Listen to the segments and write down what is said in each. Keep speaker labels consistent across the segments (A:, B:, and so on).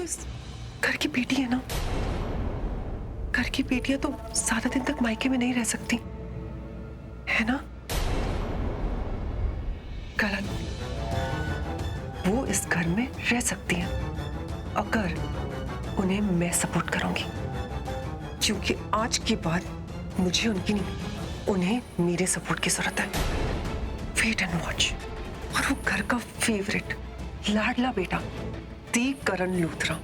A: इस घर की बेटी है ना, घर की बेटियां तो ज्यादा दिन तक मायके में नहीं रह सकती, है ना? गलत। वो इस घर में रह सकती हैं अगर उन्हें मैं सपोर्ट करूंगी, क्योंकि आज के बाद मुझे उनकी नहीं, उन्हें मेरे सपोर्ट की जरूरत है। Wait and watch. और वो घर का फेवरेट लाडला बेटा देव करण लूथरा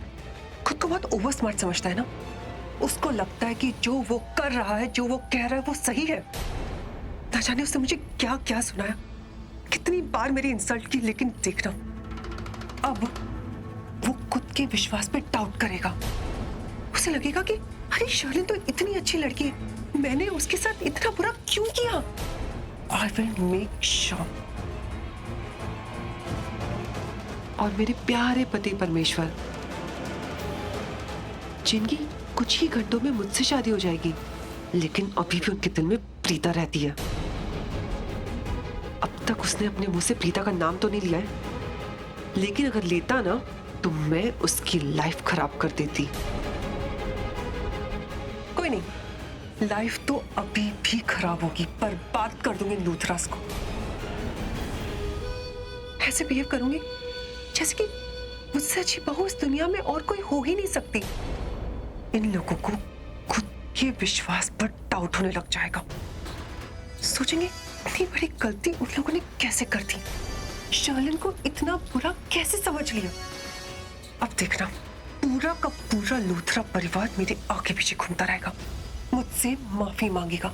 A: खुद को बहुत ओवर स्मार्ट समझता है ना। उसको लगता है कि जो वो कर रहा है, जो वो कह रहा है, वो सही है। ना जाने उसने मुझे क्या क्या सुनाया, कितनी बार मेरी इंसल्ट की, लेकिन देखना अब वो खुद के विश्वास पे डाउट करेगा। उसे लगेगा कि अरे शर्लिन तो इतनी अच्छी लड़की है, मैंने उसके साथ इतना बुरा क्यों किया। I will make sure. और मेरे प्यारे पति परमेश्वर, जिनकी कुछ ही घंटों में मुझसे शादी हो जाएगी, लेकिन अभी भी उनके दिल में प्रीता रहती है। अब तक उसने अपने मुंह से प्रीता का नाम तो नहीं लिया है, लेकिन अगर लेता ना तो मैं उसकी लाइफ खराब कर देती। कोई नहीं, लाइफ तो अभी भी खराब होगी, बर्बाद कर दूंगी लूथरास को। ऐसे बिहेव करूंगी जैसे कि मुझसे अच्छी बहू इस दुनिया में और कोई हो ही नहीं सकती। इन लोगों को खुद के विश्वास पर डाउट होने लग जाएगा। सोचेंगे इतनी बड़ी गलती उन लोगों ने कैसे कर दी, शर्लिन को इतना बुरा कैसे समझ लिया। अब देखना पूरा का पूरा लूथरा परिवार मेरे आगे पीछे घूमता रहेगा, मुझसे माफी मांगेगा,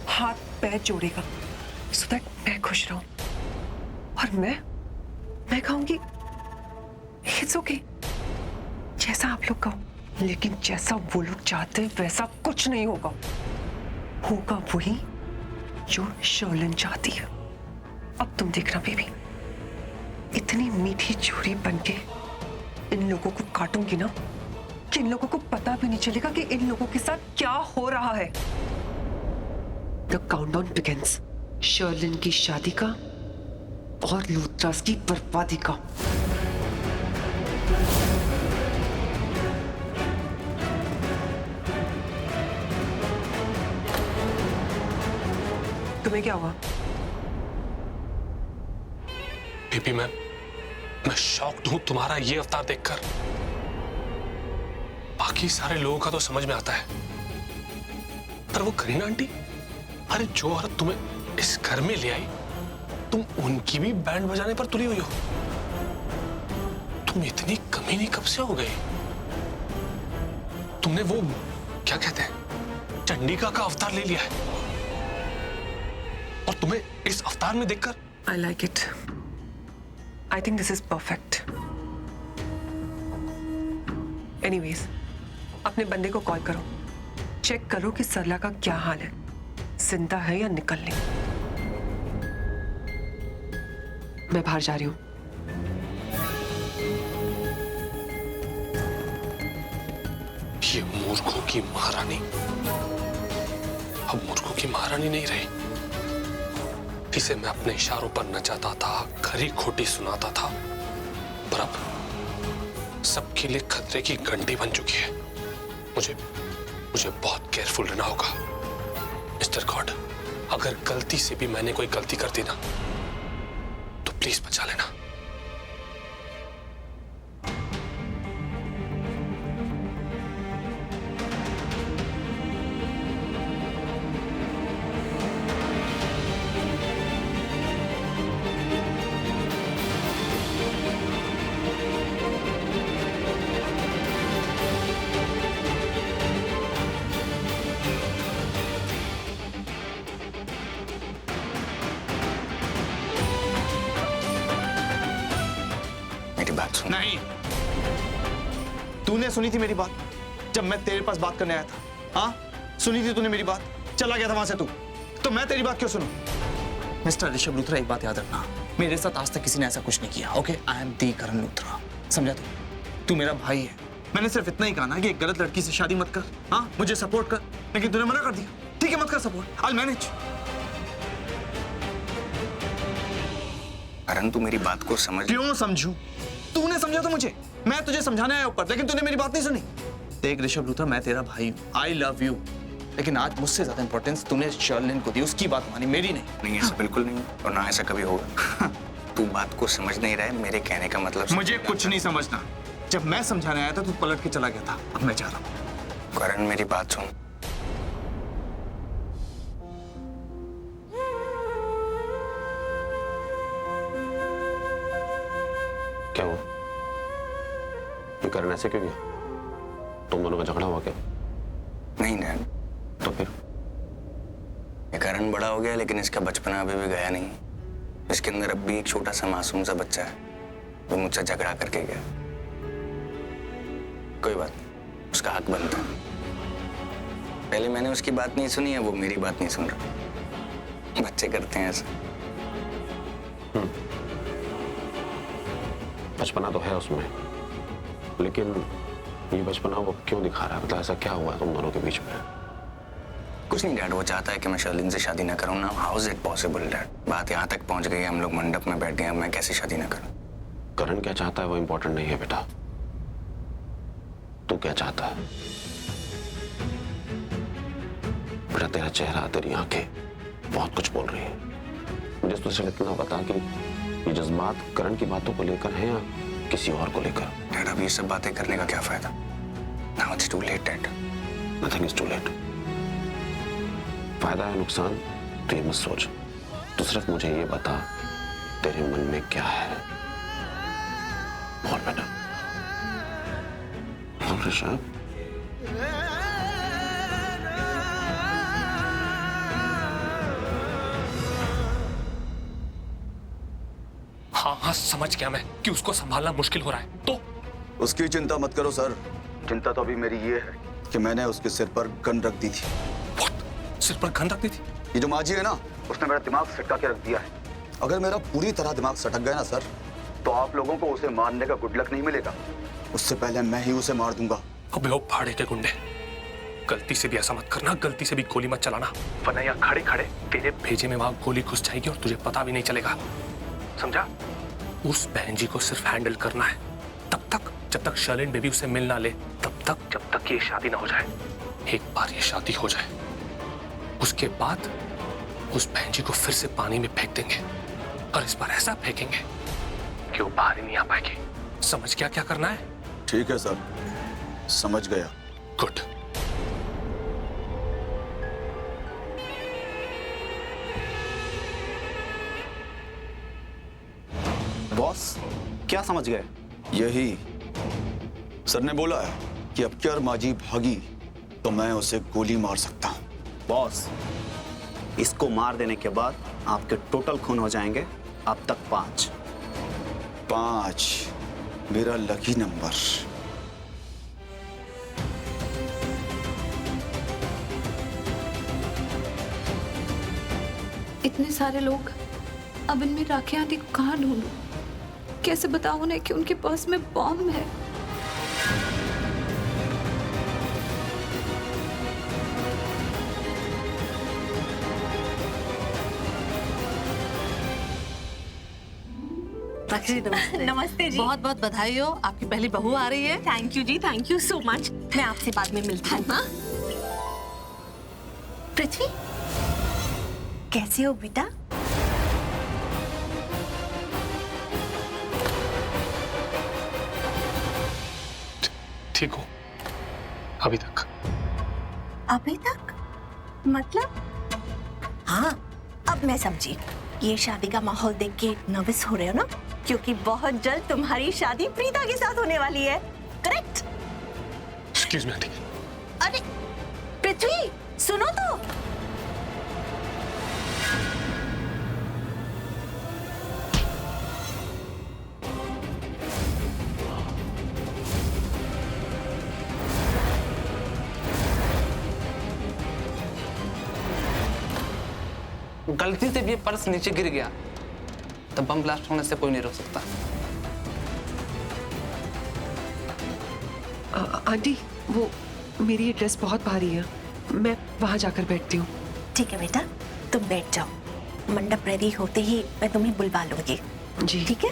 A: हाथ पैर जोड़ेगा, सो दैट मैं खुश रहूं। और मैं कहूंगी इट्स ओके, जैसा आप लोग कहो, लेकिन जैसा वो लोग चाहते हैं वैसा कुछ नहीं होगा। होगा वही जो शर्लिन चाहती है। अब तुम देखना बेबी, इतनी मीठी छुरी बनके इन लोगों को काटूंगी ना कि इन लोगों को पता भी नहीं चलेगा कि इन लोगों के साथ क्या हो रहा है। द काउंटडाउन बिगिंस, शर्लिन की शादी का और लूथरास की बर्बादी का। तुम्हें क्या हुआ?
B: बेबी मैं शॉक्ड हूं तुम्हारा ये अवतार देखकर। बाकी सारे लोगों का तो समझ में आता है, पर वो करीना आंटी, अरे जो औरत तुम्हें इस घर में ले आई, तुम उनकी भी बैंड बजाने पर तुली हुई हो। तुम इतनी कमीनी कब से हो गई? तुमने वो क्या कहते हैं, चंडिका का अवतार ले लिया है, और तुम्हें इस अवतार में देखकर
A: I like it. I think this is perfect. Anyways, अपने बंदे को कॉल करो, चेक करो कि सरला का क्या हाल है, जिंदा है या निकल ली। मैं बाहर जा रही हूँ।
B: ये मूर्खों की महारानी अब मूर्खों की महारानी नहीं रही। इसे मैं अपने इशारों पर नचाता था, खरी खोटी सुनाता था, पर अब सबके लिए खतरे की घंटी बन चुकी है। मुझे बहुत केयरफुल रहना होगा। मिस्टर गॉड, अगर गलती से भी मैंने कोई गलती कर दी ना, तो प्लीज बचा लेना।
C: बात सुन।
D: नहीं, तूने सुनी थी मेरी बात जब मैं तेरे पास बात करने आया था? हाँ, सुनी थी तूने मेरी बात? चला गया था वहां से तू, तो मैं तेरी बात क्यों सुनूं? मिस्टर ऋषभ लूथरा, एक बात याद रखना, मेरे साथ आज तक किसी ने ऐसा कुछ नहीं किया। Okay, I am the Karan Luthra, समझा तू मेरा भाई है। मैंने सिर्फ इतना ही कहा ना कि एक गलत लड़की से शादी मत कर, हाँ मुझे सपोर्ट कर, लेकिन तूने मना कर दिया। ठीक है, मत कर सपोर्ट, आई विल मैनेज।
C: करण, तू मेरी बात को समझ।
D: क्यों समझूं? तूने समझा तो मुझे, मैं तुझे समझाने आया ऊपर, लेकिन तूने मेरी बात नहीं सुनी। देख ऋषभ लूथरा, मैं तेरा भाई हूँ, आई लव यू, लेकिन आज मुझसे ज्यादा इंपॉर्टेंस तूने शर्लिन को दी, उसकी बात मानी, मेरी नहीं।
C: नहीं, ऐसा बिल्कुल नहीं और ना ऐसा कभी होगा। तू बात को समझ नहीं रहा है, मेरे कहने का मतलब
D: मुझे कुछ नहीं समझना। जब मैं समझाने आया था तू पलट के चला गया था, अब मैं जा रहा हूँ।
C: करण मेरी बात सुन।
B: क्या हुआ? ये करण ऐसे क्यों गया? तुम दोनों का झगड़ा हुआ क्या?
C: नहीं डैड।
B: तो फिर?
C: ये करण बड़ा हो गया लेकिन इसका बचपना अभी भी गया नहीं। इसके अंदर अब भी एक छोटा सा मासूम सा बच्चा है जो मुझसे झगड़ा करके गया। कोई बात नहीं, उसका हक बनता है। पहले मैंने उसकी बात नहीं सुनी है, वो मेरी बात नहीं सुन रहा। बच्चे करते हैं ऐसा।
B: बचपना तो है उसमें, लेकिन ये बचपना वो क्यों दिखा रहा है? मतलब ऐसा क्या हुआ है तुम दोनों के बीच में?
C: कुछ नहीं डैड, वो चाहता है कि मैं शर्लिन से शादी ना करूं ना। How is it possible dad? बात यहाँ तक पहुंच गई है, हम लोग मंडप में बैठ गए, अब मैं कैसे शादी ना करूं?
B: करण क्या चाहता है वो इम्पोर्टेंट नहीं है बेटा, तू क्या चाहता है? बेटा तेरा चेहरा, तेरी आंखें बहुत कुछ बोल रही है। मुझे तो सिर्फ इतना बता कि ये जज्बात करण की बातों को लेकर हैं या किसी और को लेकर?
C: डैड अब ये सब बातें करने का क्या फायदा? Now it's too late dad.
B: Nothing is too late. फायदा है नुकसान तो ये मत सोच, तो सिर्फ मुझे ये बता तेरे मन में क्या है। बोल बेटा, बोल ऋषभ।
E: हाँ समझ गया मैं कि उसको संभालना मुश्किल हो रहा है। तो
F: उसकी चिंता मत करो सर, चिंता तो अभी मेरी ये है कि मैंने उसके सिर पर गन रख दी थी।
E: What? सिर पर गन रख दी थी?
F: ये जो माजी है ना, उसने मेरा दिमाग सटका के रख दिया है। अगर मेरा पूरी तरह दिमाग सटक गया ना सर, तो आप लोगों को उसे मारने का गुड लक नहीं मिलेगा। उससे पहले मैं ही उसे मार दूंगा।
E: अबे ओ भाड़े के गुंडे, गलती से भी ऐसा मत करना, गलती से भी गोली मत चलाना, वरना यहाँ खड़े खड़े तेरे भेजे में वहां गोली घुस जाएगी और तुझे पता भी नहीं चलेगा, समझा? उस बहन जी को सिर्फ हैंडल करना है तब तक जब तक शर्लिन बेबी उसे मिल ना ले, तब तक जब तक ये शादी ना हो जाए। एक बार ये शादी हो जाए उसके बाद उस बहन जी को फिर से पानी में फेंक देंगे, और इस बार ऐसा फेंकेंगे कि वो बाहर ही नहीं आ पाएगी। समझ गया क्या करना है?
F: ठीक है सर, समझ गया।
E: गुड।
G: बॉस क्या समझ गए?
F: यही सर ने बोला है कि अब क्या माजी भागी तो मैं उसे गोली मार सकता हूँ।
G: बॉस इसको मार देने के बाद आपके टोटल खून हो जाएंगे अब तक 5।
F: 5 मेरा लकी नंबर।
H: इतने सारे लोग, अब इनमें राखी आंटी को कहाँ ढूंढूं? कैसे बताऊं उन्हें कि उनके पास में बॉम्ब है?
I: नमस्ते जी।
J: बहुत बहुत बधाई हो, आपकी पहली बहू आ रही है।
I: Thank you ji, thank you so much. मैं आपसे बाद में मिलती हूँ। हाँ? पृथ्वी कैसे हो बेटा?
E: ठीक हूँ अभी तक।
I: अभी तक मतलब? हाँ अब मैं समझी। ये शादी का माहौल देख के नर्वस हो रहे हो ना, क्योंकि बहुत जल्द तुम्हारी शादी प्रीता के साथ होने वाली है, करेक्ट?
E: Excuse me aunty.
I: अरे पृथ्वी सुनो तो।
K: गलती से भी ये पर्स नीचे गिर गया तो बम ब्लास्ट होने से कोई नहीं रोक सकता।
A: आंटी वो मेरी ड्रेस बहुत भारी है, मैं वहां जाकर बैठती हूँ।
I: ठीक है बेटा, तुम बैठ जाओ। मंडप रेडी होते ही मैं तुम्हें बुलवा लूंगी।
A: जी
I: ठीक है।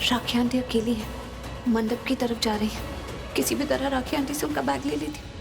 H: राखी आंटी अकेली है, मंडप की तरफ जा रही है। किसी भी तरह राखी आंटी से उनका बैग ले लेती हूँ।